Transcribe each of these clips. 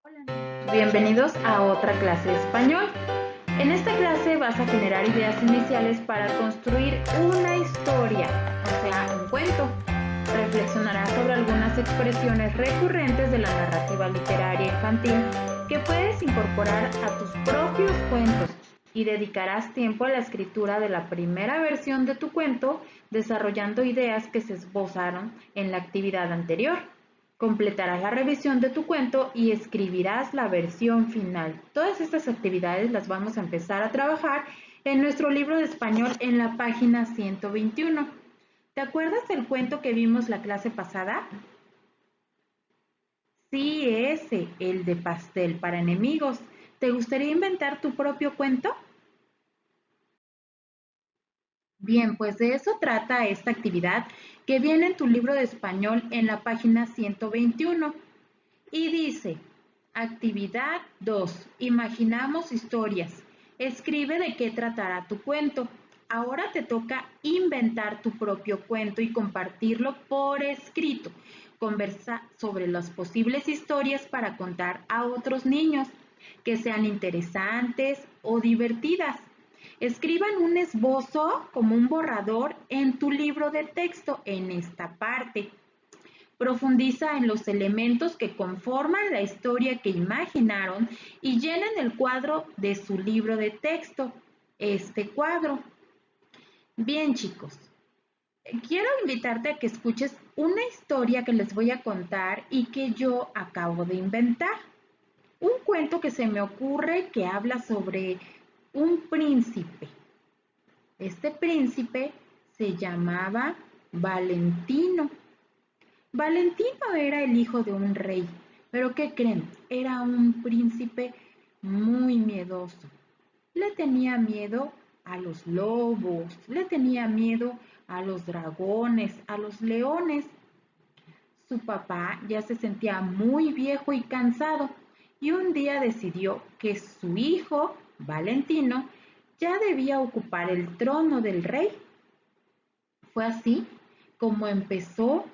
Hola niños, bienvenidos a otra clase de español. En esta clase vas a generar ideas iniciales para construir una historia, o sea, un cuento. Reflexionarás sobre algunas expresiones recurrentes de la narrativa literaria infantil que puedes incorporar a tus propios cuentos y dedicarás tiempo a la escritura de la primera versión de tu cuento, desarrollando ideas que se esbozaron en la actividad anterior. Completarás la revisión de tu cuento y escribirás la versión final. Todas estas actividades las vamos a empezar a trabajar en nuestro libro de español en la página 121. ¿Te acuerdas del cuento que vimos la clase pasada? Sí, ese, el de pastel para enemigos. ¿Te gustaría inventar tu propio cuento? Bien, pues de eso trata esta actividad que viene en tu libro de español en la página 121. Y dice, actividad 2, imaginamos historias. Escribe de qué tratará tu cuento. Ahora te toca inventar tu propio cuento y compartirlo por escrito. Conversa sobre las posibles historias para contar a otros niños, que sean interesantes o divertidas. Escriban un esbozo como un borrador en tu libro de texto en esta parte. Profundiza en los elementos que conforman la historia que imaginaron y llenen el cuadro de su libro de texto, este cuadro. Bien, chicos, quiero invitarte a que escuches una historia que les voy a contar y que yo acabo de inventar. Un cuento que se me ocurre que habla sobre un príncipe. Este príncipe se llamaba Valentino. Valentino era el hijo de un rey, pero ¿qué creen? Era un príncipe muy miedoso. Le tenía miedo a los lobos, le tenía miedo a los dragones, a los leones. Su papá ya se sentía muy viejo y cansado y un día decidió que su hijo, Valentino, ya debía ocupar el trono del rey. Fue así como empezó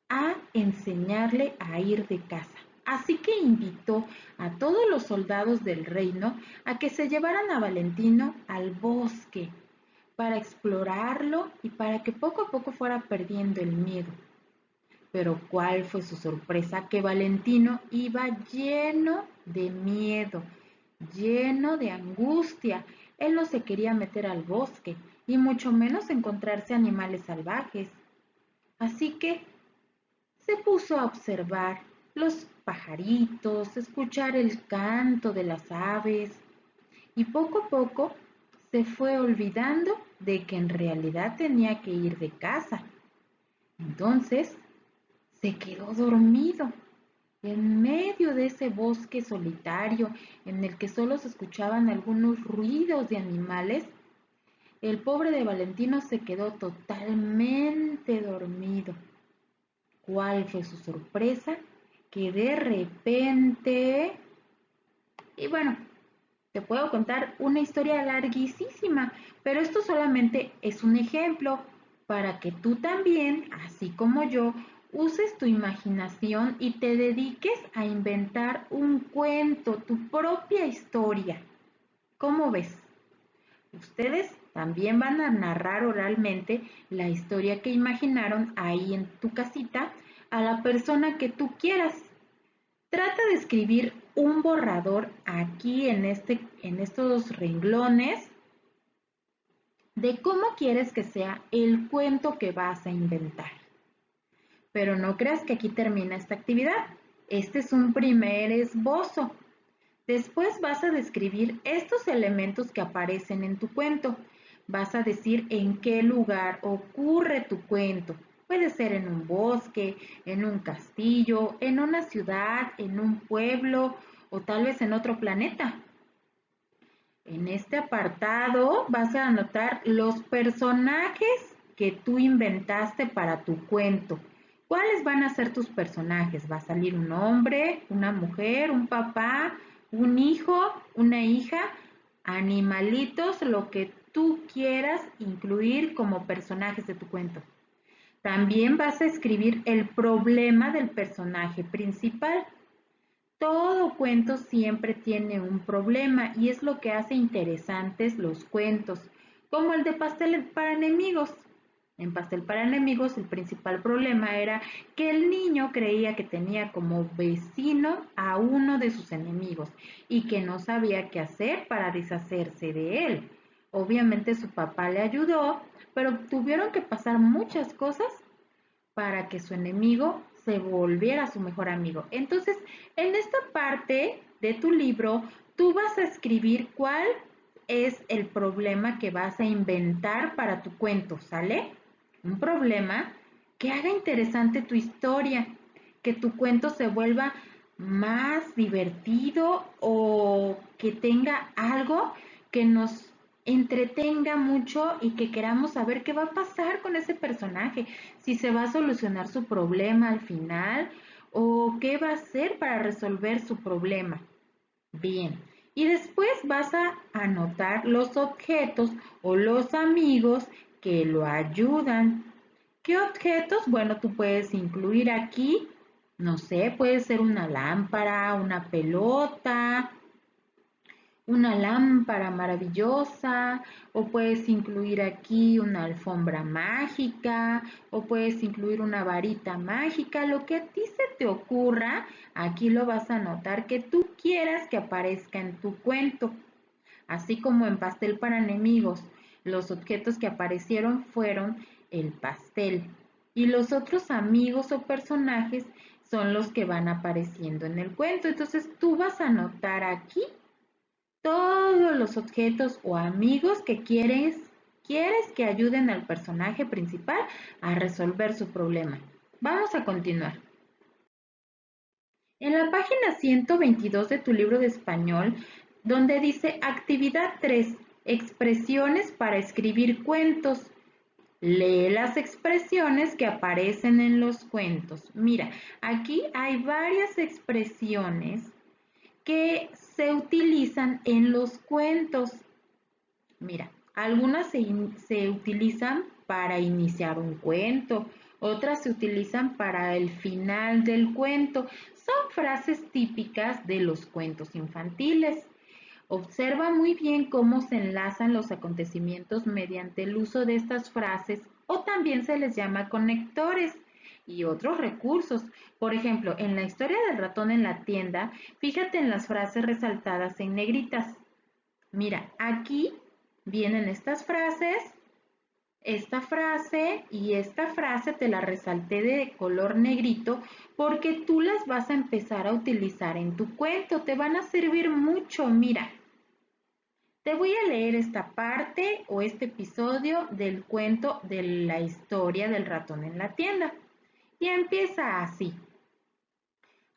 a enseñarle a ir de caza. Así que invitó a todos los soldados del reino a que se llevaran a Valentino al bosque para explorarlo y para que poco a poco fuera perdiendo el miedo. Pero ¿cuál fue su sorpresa? Que Valentino iba lleno de miedo, lleno de angustia. Él no se quería meter al bosque y mucho menos encontrarse animales salvajes. Así que se puso a observar los pajaritos, escuchar el canto de las aves y poco a poco se fue olvidando de que en realidad tenía que ir de casa. Entonces se quedó dormido en medio de ese bosque solitario en el que solo se escuchaban algunos ruidos de animales. El pobre de Valentino se quedó totalmente dormido. ¿Cuál fue su sorpresa? Que de repente... Y bueno, te puedo contar una historia larguísima, pero esto solamente es un ejemplo para que tú también, así como yo, uses tu imaginación y te dediques a inventar un cuento, tu propia historia. ¿Cómo ves? Ustedes también van a narrar oralmente la historia que imaginaron ahí en tu casita a la persona que tú quieras. Trata de escribir un borrador aquí en estos renglones de cómo quieres que sea el cuento que vas a inventar. Pero no creas que aquí termina esta actividad. Este es un primer esbozo. Después vas a describir estos elementos que aparecen en tu cuento. Vas a decir en qué lugar ocurre tu cuento. Puede ser en un bosque, en un castillo, en una ciudad, en un pueblo o tal vez en otro planeta. En este apartado vas a anotar los personajes que tú inventaste para tu cuento. ¿Cuáles van a ser tus personajes? ¿Va a salir un hombre, una mujer, un papá, un hijo, una hija? Animalitos, lo que tú quieras incluir como personajes de tu cuento. También vas a escribir el problema del personaje principal. todo cuento siempre tiene un problema y es lo que hace interesantes los cuentos, como el de Pastel para enemigos. En Pastel para enemigos el principal problema era que el niño creía que tenía como vecino a uno de sus enemigos y que no sabía qué hacer para deshacerse de él. Obviamente su papá le ayudó, pero tuvieron que pasar muchas cosas para que su enemigo se volviera su mejor amigo. Entonces, en esta parte de tu libro, tú vas a escribir cuál es el problema que vas a inventar para tu cuento, ¿sale? Un problema que haga interesante tu historia, que tu cuento se vuelva más divertido o que tenga algo que nos entretenga mucho y que queramos saber qué va a pasar con ese personaje, si se va a solucionar su problema al final o qué va a hacer para resolver su problema. Bien, y después vas a anotar los objetos o los amigos que lo ayudan. ¿Qué objetos? Bueno, tú puedes incluir aquí, no sé, puede ser una lámpara, una pelota, una lámpara maravillosa, o puedes incluir aquí una alfombra mágica, o puedes incluir una varita mágica, lo que a ti se te ocurra, aquí lo vas a anotar que tú quieras que aparezca en tu cuento. Así como en Pastel para enemigos, los objetos que aparecieron fueron el pastel y los otros amigos o personajes son los que van apareciendo en el cuento. Entonces tú vas a anotar aquí todos los objetos o amigos que quieres que ayuden al personaje principal a resolver su problema. Vamos a continuar. En la página 122 de tu libro de español, donde dice Actividad 3, expresiones para escribir cuentos. Lee las expresiones que aparecen en los cuentos. Mira, aquí hay varias expresiones que se utilizan en los cuentos. Mira, algunas se utilizan para iniciar un cuento, otras se utilizan para el final del cuento. Son frases típicas de los cuentos infantiles. Observa muy bien cómo se enlazan los acontecimientos mediante el uso de estas frases o también se les llama conectores y otros recursos. Por ejemplo, en la historia del ratón en la tienda, fíjate en las frases resaltadas en negritas. Mira, aquí vienen estas frases, esta frase y esta frase te la resalté de color negrito porque tú las vas a empezar a utilizar en tu cuento. Te van a servir mucho. Mira, te voy a leer esta parte o este episodio del cuento de la historia del ratón en la tienda. Y empieza así.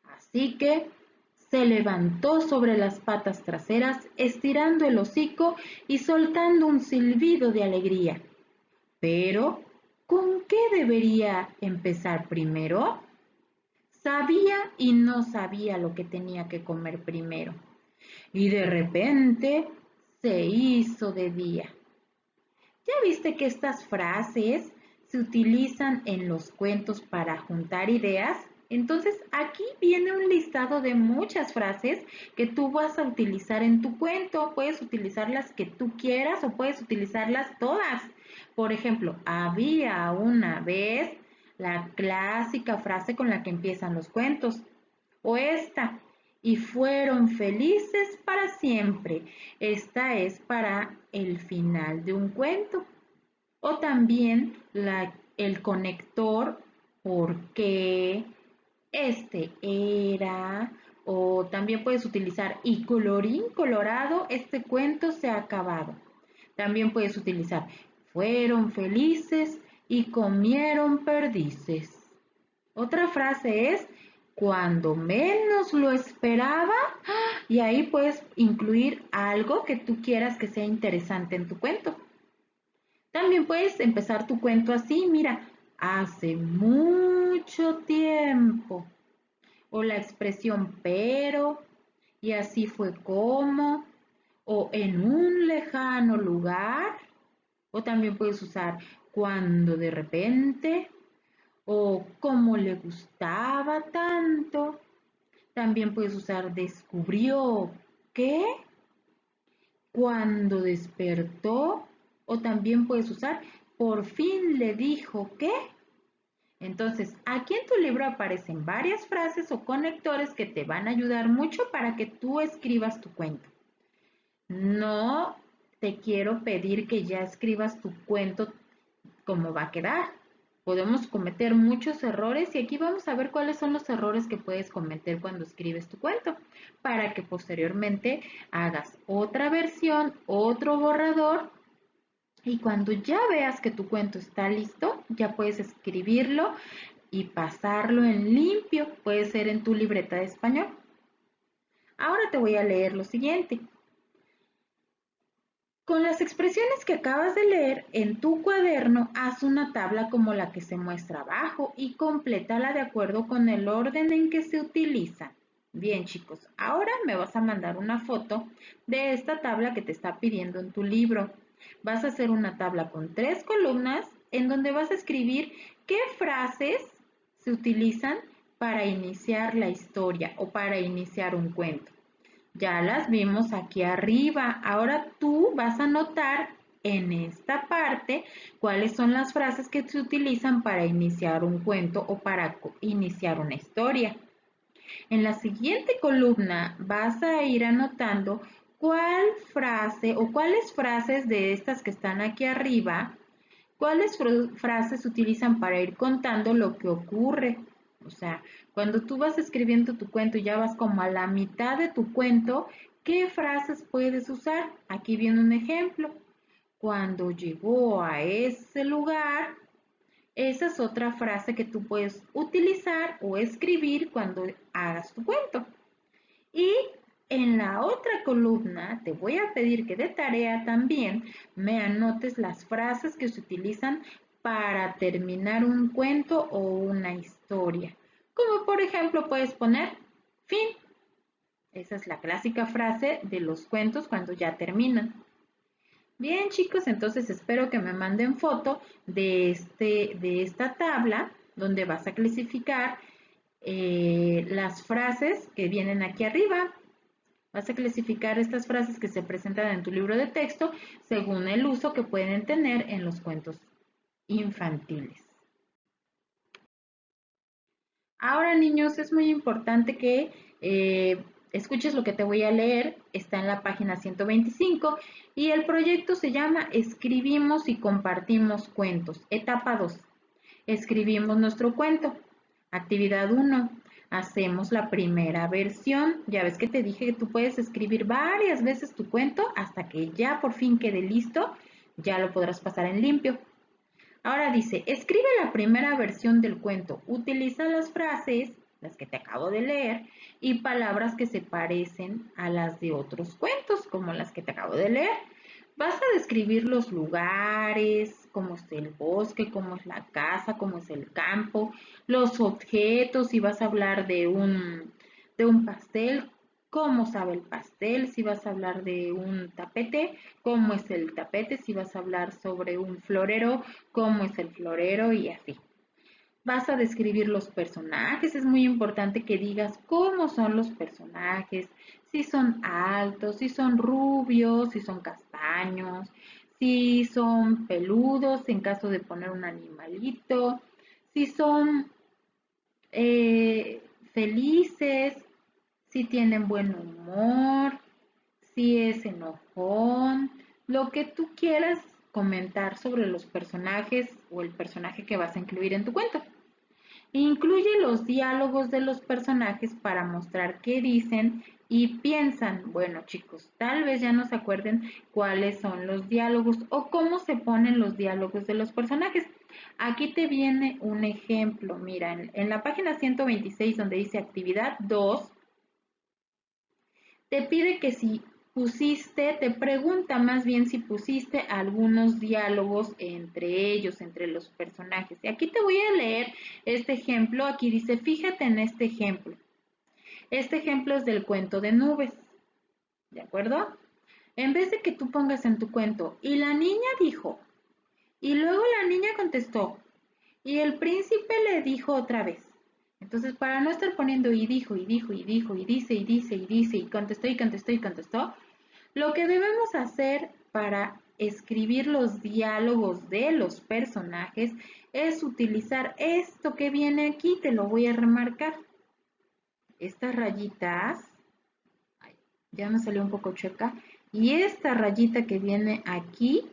Así que se levantó sobre las patas traseras, estirando el hocico y soltando un silbido de alegría. Pero, ¿con qué debería empezar primero? Sabía y no sabía lo que tenía que comer primero. Y de repente se hizo de día. ¿Ya viste que estas frases se utilizan en los cuentos para juntar ideas? Entonces aquí viene un listado de muchas frases que tú vas a utilizar en tu cuento. Puedes utilizar las que tú quieras o puedes utilizarlas todas. Por ejemplo, había una vez, la clásica frase con la que empiezan los cuentos. O esta, y fueron felices para siempre. Esta es para el final de un cuento. O también el conector, porque este era, o también puedes utilizar y colorín colorado, este cuento se ha acabado. También puedes utilizar fueron felices y comieron perdices. Otra frase es cuando menos lo esperaba y ahí puedes incluir algo que tú quieras que sea interesante en tu cuento. También puedes empezar tu cuento así, mira, hace mucho tiempo. O la expresión pero, y así fue como, o en un lejano lugar. O también puedes usar cuando de repente, o como le gustaba tanto. También puedes usar descubrió qué, cuando despertó, o también puedes usar por fin le dijo qué. Entonces, aquí en tu libro aparecen varias frases o conectores que te van a ayudar mucho para que tú escribas tu cuento. No te quiero pedir que ya escribas tu cuento como va a quedar. Podemos cometer muchos errores y aquí vamos a ver cuáles son los errores que puedes cometer cuando escribes tu cuento para que posteriormente hagas otra versión, otro borrador y cuando ya veas que tu cuento está listo, ya puedes escribirlo y pasarlo en limpio. Puede ser en tu libreta de español. Ahora te voy a leer lo siguiente. Con las expresiones que acabas de leer en tu cuaderno, haz una tabla como la que se muestra abajo y complétala de acuerdo con el orden en que se utilizan. Bien, chicos, ahora me vas a mandar una foto de esta tabla que te está pidiendo en tu libro. Vas a hacer una tabla con 3 columnas en donde vas a escribir qué frases se utilizan para iniciar la historia o para iniciar un cuento. Ya las vimos aquí arriba. Ahora tú vas a anotar en esta parte cuáles son las frases que se utilizan para iniciar un cuento o para iniciar una historia. En la siguiente columna vas a ir anotando cuál frase o cuáles frases de estas que están aquí arriba, cuáles frases se utilizan para ir contando lo que ocurre. O sea, cuando tú vas escribiendo tu cuento y ya vas como a la mitad de tu cuento, ¿qué frases puedes usar? Aquí viene un ejemplo. Cuando llegó a ese lugar, esa es otra frase que tú puedes utilizar o escribir cuando hagas tu cuento. Y en la otra columna te voy a pedir que de tarea también me anotes las frases que se utilizan para terminar un cuento o una historia. Como por ejemplo puedes poner fin. Esa es la clásica frase de los cuentos cuando ya terminan. Bien, chicos, entonces espero que me manden foto de esta tabla donde vas a clasificar las frases que vienen aquí arriba. Vas a clasificar estas frases que se presentan en tu libro de texto según el uso que pueden tener en los cuentos infantiles. Ahora, niños, es muy importante que escuches lo que te voy a leer. Está en la página 125 y el proyecto se llama Escribimos y compartimos cuentos. Etapa 2. Escribimos nuestro cuento. Actividad 1. Hacemos la primera versión. Ya ves que te dije que tú puedes escribir varias veces tu cuento hasta que ya por fin quede listo. Ya lo podrás pasar en limpio. Ahora dice, escribe la primera versión del cuento. Utiliza las frases, las que te acabo de leer, y palabras que se parecen a las de otros cuentos, como las que te acabo de leer. Vas a describir los lugares, cómo es el bosque, cómo es la casa, cómo es el campo, los objetos, si vas a hablar de un pastel, cómo sabe el pastel, si vas a hablar de un tapete, cómo es el tapete, si vas a hablar sobre un florero, cómo es el florero y así. Vas a describir los personajes, es muy importante que digas cómo son los personajes, si son altos, si son rubios, si son castaños, si son peludos en caso de poner un animalito, si son felices, si tienen buen humor, si es enojón, lo que tú quieras comentar sobre los personajes o el personaje que vas a incluir en tu cuento. Incluye los diálogos de los personajes para mostrar qué dicen y piensan. Bueno, chicos, tal vez ya no se acuerden cuáles son los diálogos o cómo se ponen los diálogos de los personajes. Aquí te viene un ejemplo. Mira, en la página 126 donde dice actividad 2, te pide que si pusiste, te pregunta más bien si pusiste algunos diálogos entre ellos, entre los personajes. Y aquí te voy a leer este ejemplo. Aquí dice, fíjate en este ejemplo. Este ejemplo es del cuento de nubes. ¿De acuerdo? En vez de que tú pongas en tu cuento, y la niña dijo, y luego la niña contestó, y el príncipe le dijo otra vez. Entonces, para no estar poniendo y dijo, y dijo, y dijo, y dice, y dice, y dice, y contestó, y contestó, y contestó, lo que debemos hacer para escribir los diálogos de los personajes es utilizar esto que viene aquí, te lo voy a remarcar. Estas rayitas, ya me salió un poco chueca, y esta rayita que viene aquí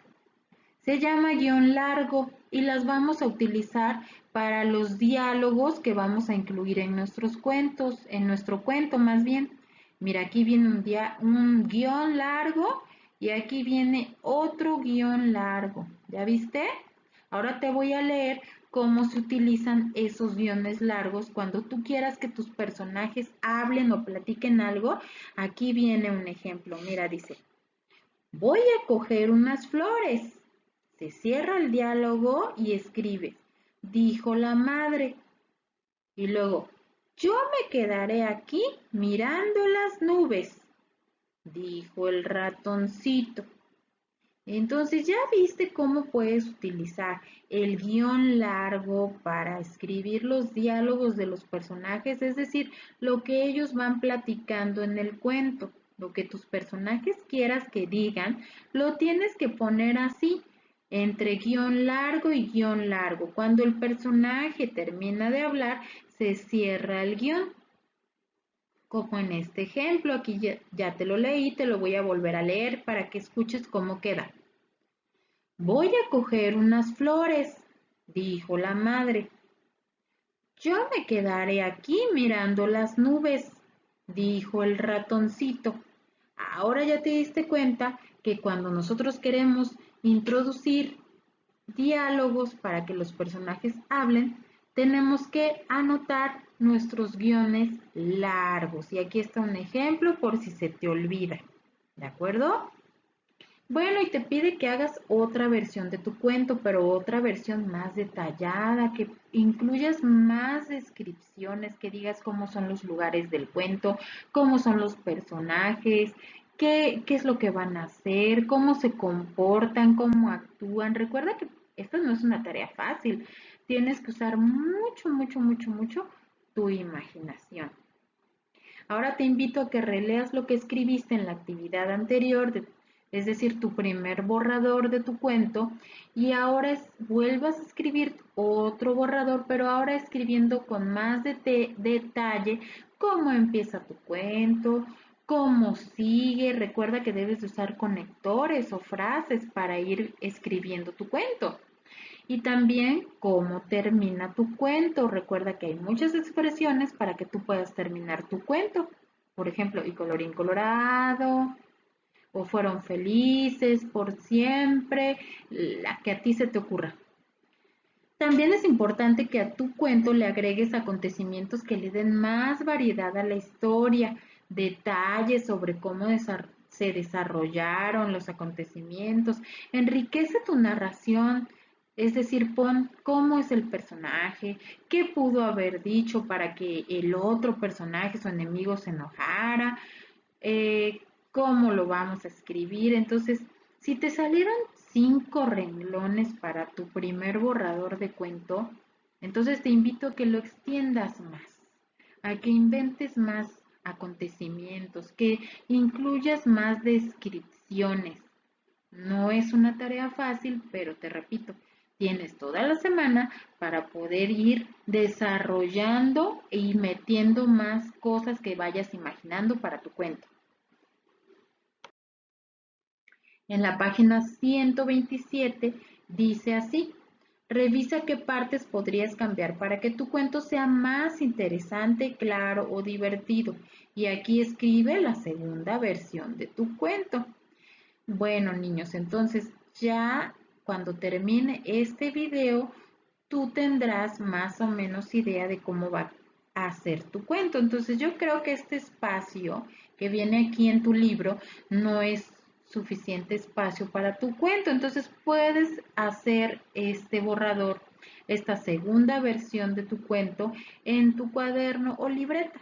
se llama guión largo y las vamos a utilizar para los diálogos que vamos a incluir en nuestros cuentos, en nuestro cuento más bien. Mira, aquí viene un guión largo y aquí viene otro guión largo. ¿Ya viste? Ahora te voy a leer cómo se utilizan esos guiones largos cuando tú quieras que tus personajes hablen o platiquen algo. Aquí viene un ejemplo. Mira, dice, voy a coger unas flores. Se cierra el diálogo y escribe, dijo la madre. Y luego, yo me quedaré aquí mirando las nubes, dijo el ratoncito. Entonces ya viste cómo puedes utilizar el guión largo para escribir los diálogos de los personajes, es decir, lo que ellos van platicando en el cuento. Lo que tus personajes quieras que digan, lo tienes que poner así, entre guión largo y guión largo. Cuando el personaje termina de hablar, se cierra el guión. Como en este ejemplo, aquí ya te lo leí, te lo voy a volver a leer para que escuches cómo queda. Voy a coger unas flores, dijo la madre. Yo me quedaré aquí mirando las nubes, dijo el ratoncito. Ahora ya te diste cuenta que cuando nosotros queremos introducir diálogos para que los personajes hablen, tenemos que anotar nuestros guiones largos. Y aquí está un ejemplo por si se te olvida. ¿De acuerdo? Bueno, y te pide que hagas otra versión de tu cuento, pero otra versión más detallada, que incluyas más descripciones, que digas cómo son los lugares del cuento, cómo son los personajes, qué es lo que van a hacer, cómo se comportan, cómo actúan. Recuerda que esto no es una tarea fácil. Tienes que usar mucho, mucho, mucho, mucho tu imaginación. Ahora te invito a que releas lo que escribiste en la actividad anterior, es decir, tu primer borrador de tu cuento, y ahora vuelvas a escribir otro borrador, pero ahora escribiendo con más detalle cómo empieza tu cuento, cómo sigue. Recuerda que debes de usar conectores o frases para ir escribiendo tu cuento. Y también cómo termina tu cuento. Recuerda que hay muchas expresiones para que tú puedas terminar tu cuento. Por ejemplo, y colorín colorado, o fueron felices por siempre, la que a ti se te ocurra. También es importante que a tu cuento le agregues acontecimientos que le den más variedad a la historia, detalles sobre cómo se desarrollaron los acontecimientos. Enriquece tu narración, es decir, pon cómo es el personaje, qué pudo haber dicho para que el otro personaje, su enemigo, se enojara, cómo lo vamos a escribir. Entonces, si te salieron 5 renglones para tu primer borrador de cuento, entonces te invito a que lo extiendas más, a que inventes más acontecimientos, que incluyas más descripciones. No es una tarea fácil, pero te repito, tienes toda la semana para poder ir desarrollando y metiendo más cosas que vayas imaginando para tu cuento. En la página 127 dice así, revisa qué partes podrías cambiar para que tu cuento sea más interesante, claro o divertido. Y aquí escribe la segunda versión de tu cuento. Bueno, niños, entonces ya cuando termine este video, tú tendrás más o menos idea de cómo va a ser tu cuento. Entonces yo creo que este espacio que viene aquí en tu libro no es suficiente espacio para tu cuento. Entonces puedes hacer este borrador, esta segunda versión de tu cuento en tu cuaderno o libreta.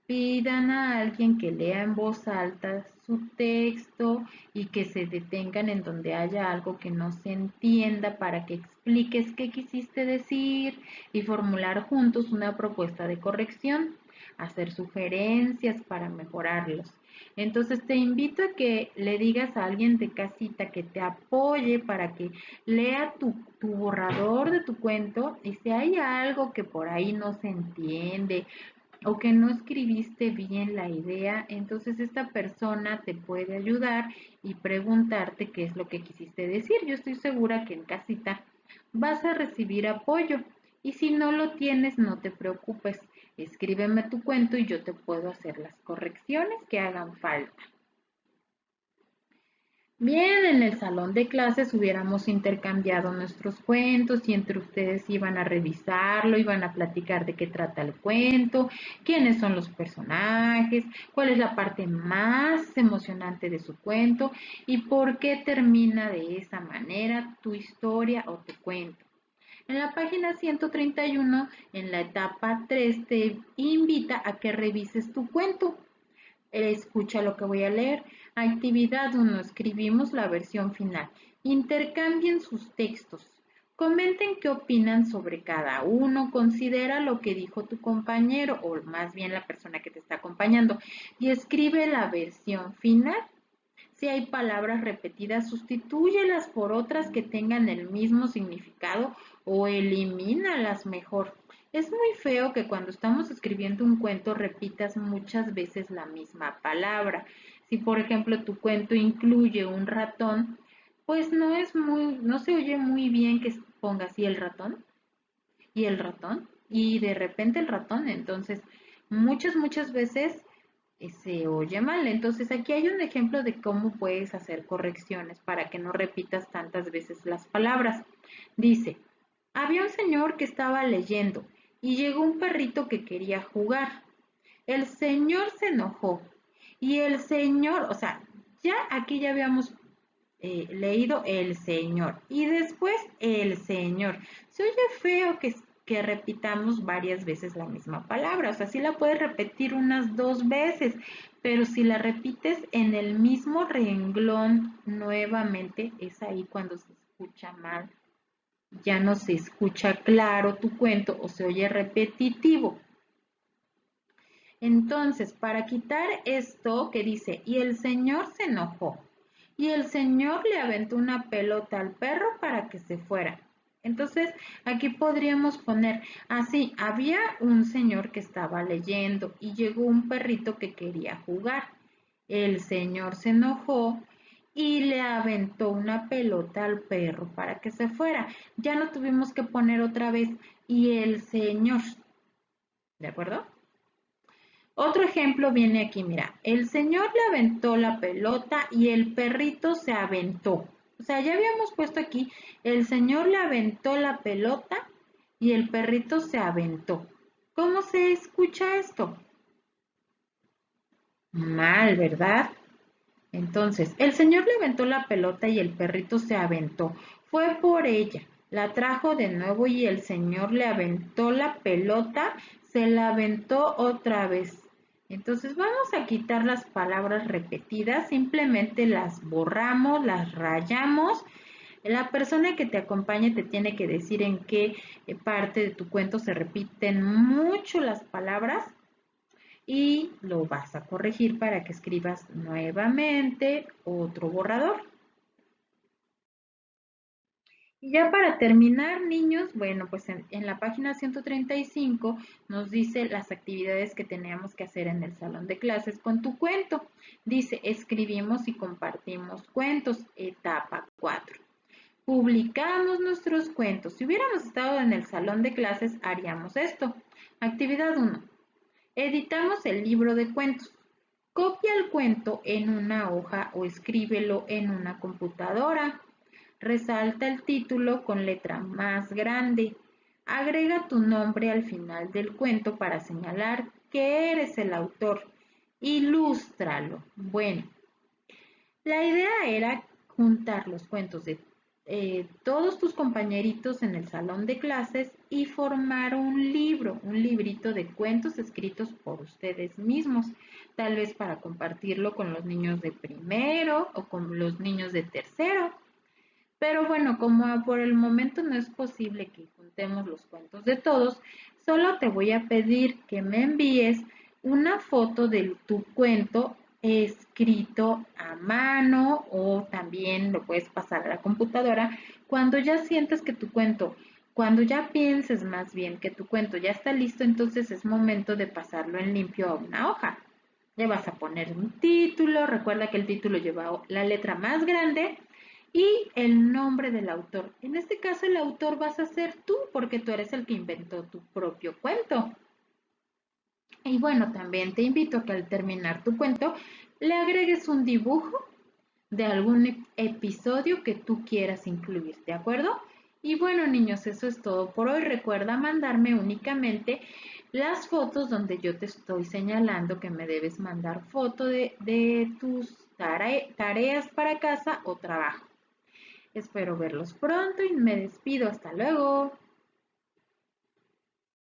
Pidan a alguien que lea en voz alta su texto y que se detengan en donde haya algo que no se entienda para que expliques qué quisiste decir y formular juntos una propuesta de corrección, hacer sugerencias para mejorarlos. Entonces te invito a que le digas a alguien de casita que te apoye para que lea tu borrador de tu cuento y si hay algo que por ahí no se entiende o que no escribiste bien la idea, entonces esta persona te puede ayudar y preguntarte qué es lo que quisiste decir. Yo estoy segura que en casita vas a recibir apoyo y si no lo tienes, no te preocupes. Escríbeme tu cuento y yo te puedo hacer las correcciones que hagan falta. Bien, en el salón de clases hubiéramos intercambiado nuestros cuentos y entre ustedes iban a revisarlo, iban a platicar de qué trata el cuento, quiénes son los personajes, cuál es la parte más emocionante de su cuento y por qué termina de esa manera tu historia o tu cuento. En la página 131, en la etapa 3, te invita a que revises tu cuento. Escucha lo que voy a leer. Actividad 1. Escribimos la versión final. Intercambien sus textos. Comenten qué opinan sobre cada uno. Considera lo que dijo tu compañero o más bien la persona que te está acompañando y escribe la versión final. Si hay palabras repetidas, sustitúyelas por otras que tengan el mismo significado o elimínalas mejor. Es muy feo que cuando estamos escribiendo un cuento repitas muchas veces la misma palabra. Si por ejemplo tu cuento incluye un ratón, pues no se oye muy bien que pongas y el ratón y el ratón y de repente el ratón. Entonces, muchas veces se oye mal. Entonces, aquí hay un ejemplo de cómo puedes hacer correcciones para que no repitas tantas veces las palabras. Dice, había un señor que estaba leyendo y llegó un perrito que quería jugar. El señor se enojó y el señor, o sea, ya aquí ya habíamos leído el señor y después el señor. Se oye feo que repitamos varias veces la misma palabra, o sea, sí la puedes repetir unas 2 veces, pero si la repites en el mismo renglón nuevamente, es ahí cuando se escucha mal. Ya no se escucha claro tu cuento o se oye repetitivo. Entonces, para quitar esto que dice, y el señor se enojó, y el señor le aventó una pelota al perro para que se fuera. Entonces, aquí podríamos poner así, había un señor que estaba leyendo y llegó un perrito que quería jugar. El señor se enojó y le aventó una pelota al perro para que se fuera. Ya no tuvimos que poner otra vez y el señor, ¿de acuerdo? Otro ejemplo viene aquí, mira, el señor le aventó la pelota y el perrito se aventó. O sea, ya habíamos puesto aquí, el señor le aventó la pelota y el perrito se aventó. ¿Cómo se escucha esto? Mal, ¿verdad? Entonces, el señor le aventó la pelota y el perrito se aventó. Fue por ella. La trajo de nuevo y el señor le aventó la pelota, se la aventó otra vez. Entonces vamos a quitar las palabras repetidas, simplemente las borramos, las rayamos. La persona que te acompañe te tiene que decir en qué parte de tu cuento se repiten mucho las palabras y lo vas a corregir para que escribas nuevamente otro borrador. Y ya para terminar, niños, bueno, pues en la página 135 nos dice las actividades que teníamos que hacer en el salón de clases con tu cuento. Dice, escribimos y compartimos cuentos, etapa 4. Publicamos nuestros cuentos. Si hubiéramos estado en el salón de clases, haríamos esto. Actividad 1. Editamos el libro de cuentos. Copia el cuento en una hoja o escríbelo en una computadora. Resalta el título con letra más grande. Agrega tu nombre al final del cuento para señalar que eres el autor. Ilústralo. Bueno, la idea era juntar los cuentos de todos tus compañeritos en el salón de clases y formar un libro, un librito de cuentos escritos por ustedes mismos, tal vez para compartirlo con los niños de primero o con los niños de tercero. Pero bueno, como por el momento no es posible que juntemos los cuentos de todos, solo te voy a pedir que me envíes una foto de tu cuento escrito a mano o también lo puedes pasar a la computadora cuando ya sientas que tu cuento, cuando ya pienses más bien que tu cuento ya está listo, entonces es momento de pasarlo en limpio a una hoja. Le vas a poner un título, recuerda que el título lleva la letra más grande y el nombre del autor. En este caso el autor vas a ser tú porque tú eres el que inventó tu propio cuento. Y bueno, también te invito a que al terminar tu cuento le agregues un dibujo de algún episodio que tú quieras incluir, ¿de acuerdo? Y bueno, niños, eso es todo por hoy. Recuerda mandarme únicamente las fotos donde yo te estoy señalando que me debes mandar foto de tus tareas para casa o trabajo. Espero verlos pronto y me despido. Hasta luego.